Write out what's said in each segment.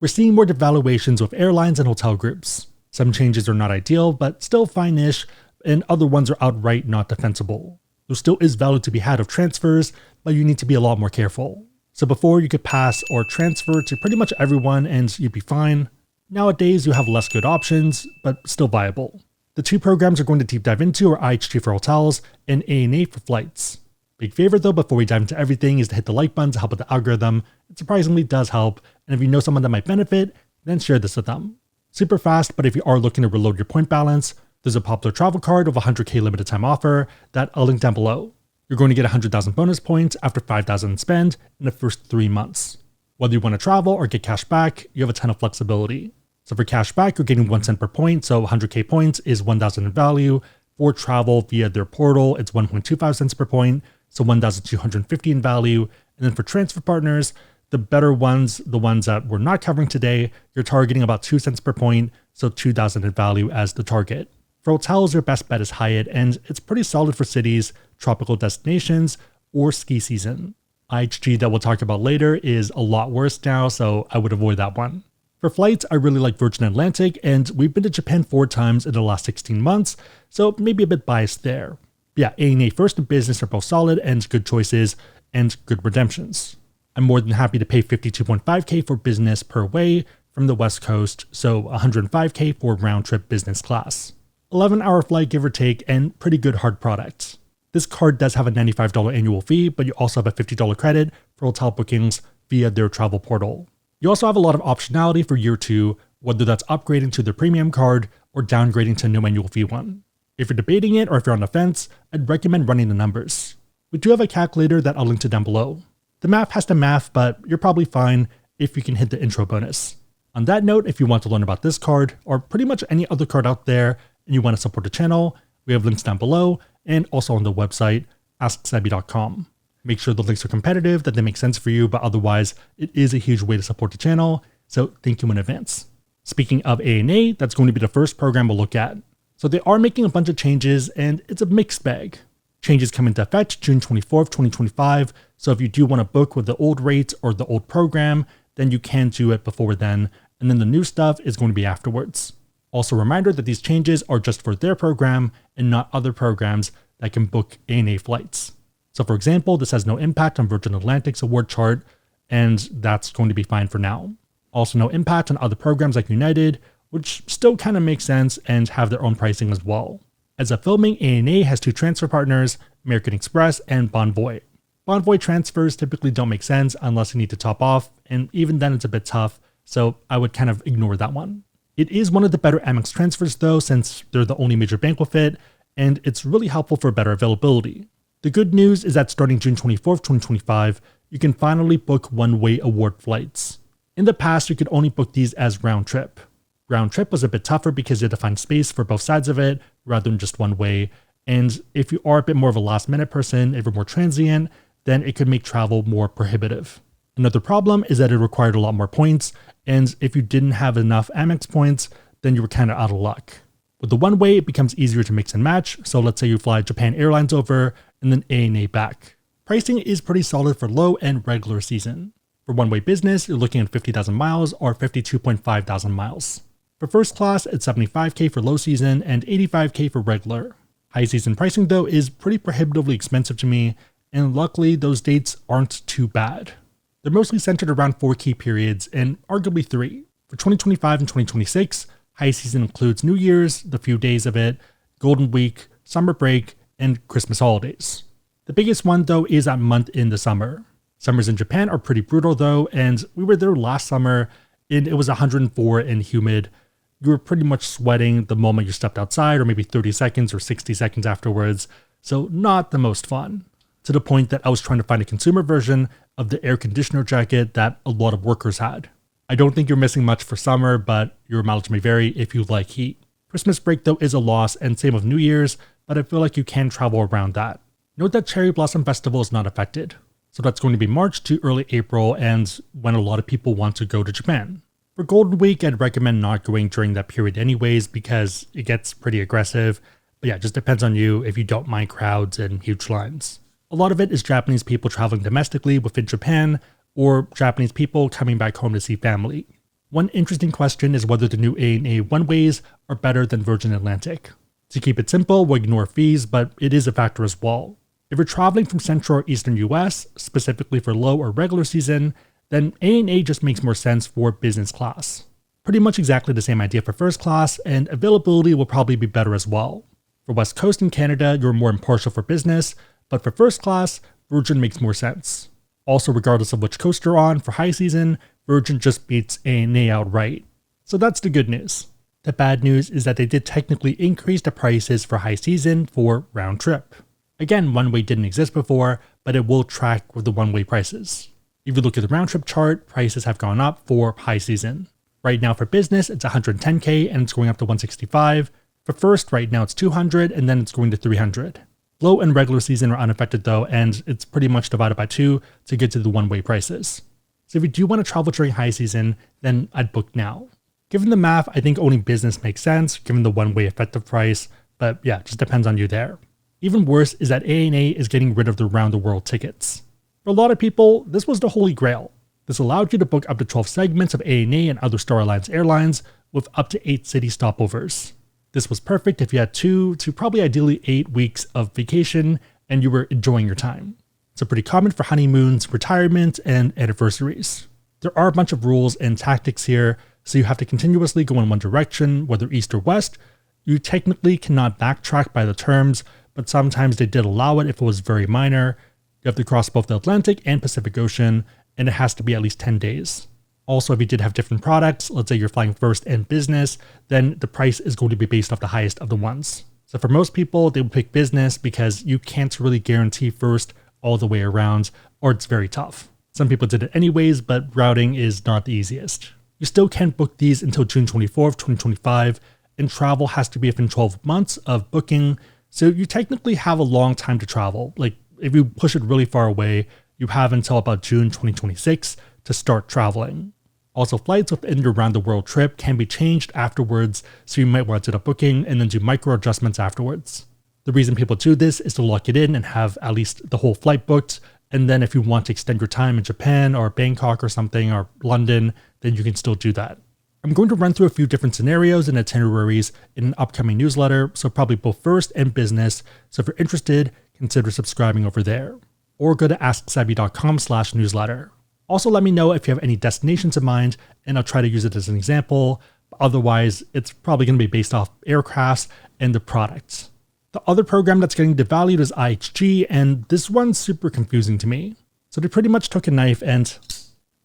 We're seeing more devaluations with airlines and hotel groups. Some changes are not ideal, but still fine-ish, and other ones are outright not defensible. There still is value to be had of transfers, but you need to be a lot more careful. So before, you could pass or transfer to pretty much everyone and you'd be fine. Nowadays, you have less good options, but still viable. The two programs we're going to deep dive into are IHG for hotels and ANA for flights. Big favor though, before we dive into everything, is to hit the like button to help with the algorithm. It surprisingly does help, and if you know someone that might benefit, then share this with them. Super fast, but if you are looking to reload your point balance, there's a popular travel card with a 100k limited time offer that I'll link down below. You're going to get 100,000 bonus points after 5,000 spend in the first 3 months. Whether you want to travel or get cash back, you have a ton of flexibility. So for cash back, you're getting 1 cent per point, so 100k points is 1,000 in value. For travel via their portal, it's 1.25 cents per point, so 1,250 in value. And then for transfer partners, the better ones, the ones that we're not covering today, you're targeting about 2 cents per point, so 2,000 in value as the target. For hotels, your best bet is Hyatt, and it's pretty solid for cities, tropical destinations, or ski season. IHG that we'll talk about later is a lot worse now, so I would avoid that one. For flights, I really like Virgin Atlantic, and we've been to Japan 4 times in the last 16 months, so maybe a bit biased there. But yeah, ANA First and Business are both solid and good choices, and good redemptions. I'm more than happy to pay 52.5k for business per way from the West Coast, so 105k for round-trip business class. 11-hour flight give or take, and pretty good hard product. This card does have a $95 annual fee, but you also have a $50 credit for hotel bookings via their travel portal. You also have a lot of optionality for year 2, whether that's upgrading to the premium card or downgrading to no annual fee one. If you're debating it or if you're on the fence, I'd recommend running the numbers. We do have a calculator that I'll link to down below. The math has to math, but you're probably fine if you can hit the intro bonus. On that note, if you want to learn about this card or pretty much any other card out there and you want to support the channel, we have links down below and also on the website, AskSebby.com. Make sure the links are competitive, that they make sense for you, but otherwise, it is a huge way to support the channel, so thank you in advance. Speaking of ANA, that's going to be the first program we'll look at. So they are making a bunch of changes, and it's a mixed bag. Changes come into effect June 24th, 2025, so if you do want to book with the old rates or the old program, then you can do it before then, and then the new stuff is going to be afterwards. Also a reminder that these changes are just for their program and not other programs that can book ANA flights. So for example, this has no impact on Virgin Atlantic's award chart, and that's going to be fine for now. Also no impact on other programs like United, which still kind of makes sense and have their own pricing as well. As of filming, ANA has 2 transfer partners, American Express and Bonvoy. Bonvoy transfers typically don't make sense unless you need to top off, and even then it's a bit tough, so I would kind of ignore that one. It is one of the better Amex transfers though, since they're the only major bank with it, and it's really helpful for better availability. The good news is that starting June 24th, 2025, you can finally book one-way award flights. In the past, you could only book these as round trip. Round trip was a bit tougher because you had to find space for both sides of it rather than just one way. And if you are a bit more of a last minute person, if you're more transient, then it could make travel more prohibitive. Another problem is that it required a lot more points. And if you didn't have enough Amex points, then you were kind of out of luck. With the one way, it becomes easier to mix and match. So let's say you fly Japan Airlines over and then ANA back. Pricing is pretty solid for low and regular season. For one-way business, you're looking at 50,000 miles or 52.5 thousand miles. For first class, it's 75k for low season and 85k for regular. High season pricing though is pretty prohibitively expensive to me, and luckily those dates aren't too bad. They're mostly centered around 4 key periods and arguably 3. For 2025 and 2026, high season includes New Year's, the few days of it, Golden Week, summer break, and Christmas holidays. The biggest one though is that month in the summer. Summers in Japan are pretty brutal though, and we were there last summer and it was 104 and humid. You were pretty much sweating the moment you stepped outside, or maybe 30 seconds or 60 seconds afterwards, so not the most fun. To the point that I was trying to find a consumer version of the air conditioner jacket that a lot of workers had. I don't think you're missing much for summer, but your mileage may vary if you like heat. Christmas break though is a loss, and same with New Year's, but I feel like you can travel around that. Note that Cherry Blossom Festival is not affected. So that's going to be March to early April, and when a lot of people want to go to Japan. For Golden Week, I'd recommend not going during that period anyways because it gets pretty aggressive. But yeah, it just depends on you if you don't mind crowds and huge lines. A lot of it is Japanese people traveling domestically within Japan, or Japanese people coming back home to see family. One interesting question is whether the new ANA one-ways are better than Virgin Atlantic. To keep it simple, we'll ignore fees, but it is a factor as well. If you're traveling from Central or Eastern US, specifically for low or regular season, then ANA just makes more sense for business class. Pretty much exactly the same idea for first class, and availability will probably be better as well. For West Coast and Canada, you're more impartial for business, but for first class, Virgin makes more sense. Also, regardless of which coast you're on, for high season, Virgin just beats ANA outright. So that's the good news. The bad news is that they did technically increase the prices for high season for round trip. Again, one-way didn't exist before, but it will track with the one-way prices. If you look at the round trip chart, prices have gone up for high season. Right now for business, it's $110K and it's going up to $165. For first, right now it's $200 and then it's going to $300. Low and regular season are unaffected though, and it's pretty much divided by 2 to get to the one-way prices. So if you do want to travel during high season, then I'd book now. Given the math, I think owning business makes sense given the one-way effective price, but yeah, it just depends on you there. Even worse is that ANA is getting rid of the round-the-world tickets. For a lot of people, this was the holy grail. This allowed you to book up to 12 segments of ANA and other Star Alliance airlines with up to 8 city stopovers. This was perfect if you had 2 to probably ideally 8 weeks of vacation and you were enjoying your time. It's pretty common for honeymoons, retirement, and anniversaries. There are a bunch of rules and tactics here, so you have to continuously go in one direction, whether east or west. You technically cannot backtrack by the terms, but sometimes they did allow it if it was very minor. You have to cross both the Atlantic and Pacific Ocean, and it has to be at least 10 days. Also, if you did have different products, let's say you're flying first and business, then the price is going to be based off the highest of the ones. So for most people, they would pick business because you can't really guarantee first all the way around, or it's very tough. Some people did it anyways, but routing is not the easiest. You still can't book these until June 24th, 2025, and travel has to be within 12 months of booking, so you technically have a long time to travel. Like, if you push it really far away, you have until about June 2026 to start traveling. Also, flights within your round-the-world trip can be changed afterwards, so you might want to do the booking and then do micro adjustments afterwards. The reason people do this is to lock it in and have at least the whole flight booked, and then if you want to extend your time in Japan or Bangkok or something, or London, then you can still do that. I'm going to run through a few different scenarios and itineraries in an upcoming newsletter, so probably both first and business, so if you're interested, consider subscribing over there. Or go to AskSebby.com/newsletter. Also let me know if you have any destinations in mind, and I'll try to use it as an example. Otherwise, it's probably going to be based off aircrafts and the products. The other program that's getting devalued is IHG, and this one's super confusing to me. So they pretty much took a knife and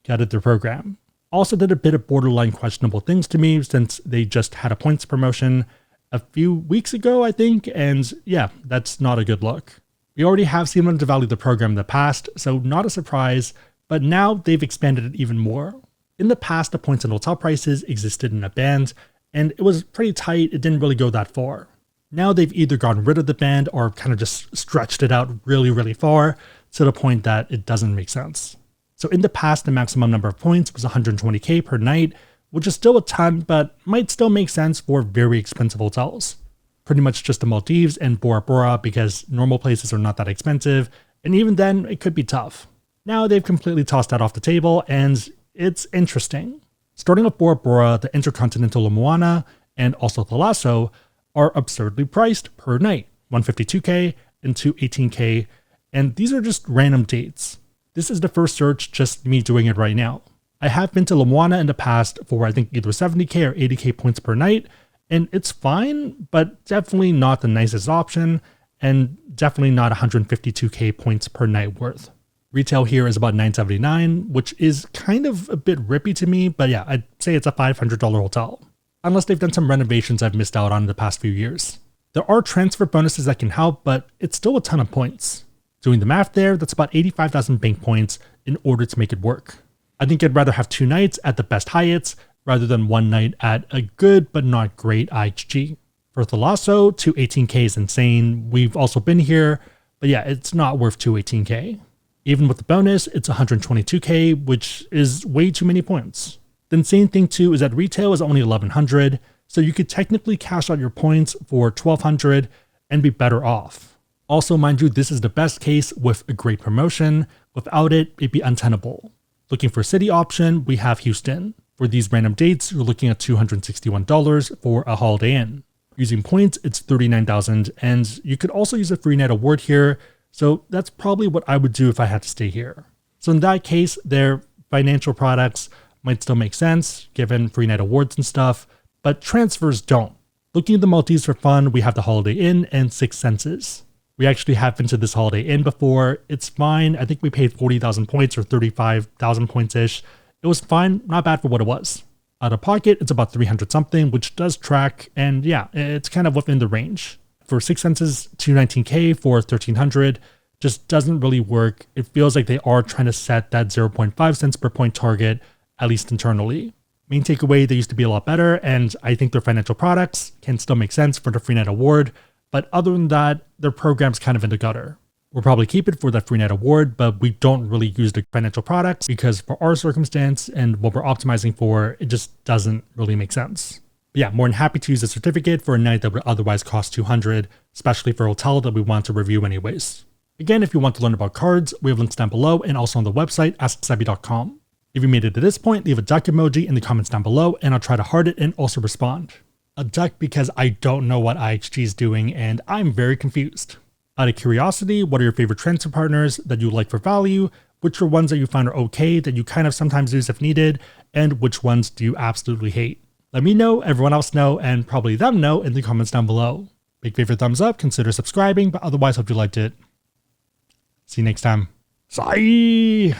gutted their program. Also did a bit of borderline questionable things to me since they just had a points promotion a few weeks ago, I think, and yeah, that's not a good look. We already have seen them devalue the program in the past, so not a surprise, but now they've expanded it even more. In the past, the points and hotel prices existed in a band, and it was pretty tight, it didn't really go that far. Now they've either gotten rid of the band or kind of just stretched it out really, really far to the point that it doesn't make sense. So in the past, the maximum number of points was 120K per night, which is still a ton, but might still make sense for very expensive hotels. Pretty much just the Maldives and Bora Bora because normal places are not that expensive, and even then, it could be tough. Now they've completely tossed that off the table, and it's interesting. Starting with Bora Bora, the Intercontinental Moana, and also Thalasso are absurdly priced per night, 152K and 218K, and these are just random dates. This is the first search, just me doing it right now. I have been to La Moana in the past for I think either 70K or 80K points per night, and it's fine, but definitely not the nicest option, and definitely not 152K points per night worth. Retail here is about $979, which is kind of a bit rippy to me, but yeah, I'd say it's a $500 hotel. Unless they've done some renovations I've missed out on in the past few years. There are transfer bonuses that can help, but it's still a ton of points. Doing the math there, that's about 85,000 bank points in order to make it work. I think I'd rather have 2 nights at the best Hyatts rather than 1 night at a good but not great IHG. For Thalasso, 218K is insane. We've also been here, but yeah, it's not worth 218K. Even with the bonus, it's 122K, which is way too many points. The insane thing too is that retail is only 1100, so you could technically cash out your points for 1200 and be better off. Also, mind you, this is the best case with a great promotion. Without it, it'd be untenable. Looking for a city option, we have Houston. For these random dates, you're looking at $261 for a Holiday Inn. Using points, it's $39,000, and you could also use a free night award here, so that's probably what I would do if I had to stay here. So in that case, their financial products might still make sense, given free night awards and stuff, but transfers don't. Looking at the Maltese for fun, we have the Holiday Inn and Six Senses. We actually have been to this Holiday Inn before. It's fine. I think we paid 40,000 points or 35,000 points-ish. It was fine, not bad for what it was. Out of pocket, it's about 300 something, which does track, and yeah, it's kind of within the range. For Six Senses, 219k for 1300 just doesn't really work. It feels like they are trying to set that 0.5 cents per point target, at least internally. Main takeaway, they used to be a lot better, and I think their financial products can still make sense for the free night award, but other than that, their program's kind of in the gutter. We'll probably keep it for that free night award, but we don't really use the financial products because for our circumstance and what we're optimizing for, it just doesn't really make sense. But yeah, more than happy to use a certificate for a night that would otherwise cost 200, especially for a hotel that we want to review anyways. Again, if you want to learn about cards, we have links down below and also on the website, AskSebby.com. If you made it to this point, leave a duck emoji in the comments down below and I'll try to heart it and also respond. A duck because I don't know what IHG is doing and I'm very confused. Out of curiosity, what are your favorite transfer partners that you like for value? Which are ones that you find are okay that you kind of sometimes use if needed? And which ones do you absolutely hate? Let me know, everyone else know, and probably them know in the comments down below. Big favorite thumbs up, consider subscribing, but otherwise hope you liked it. See you next time. Bye!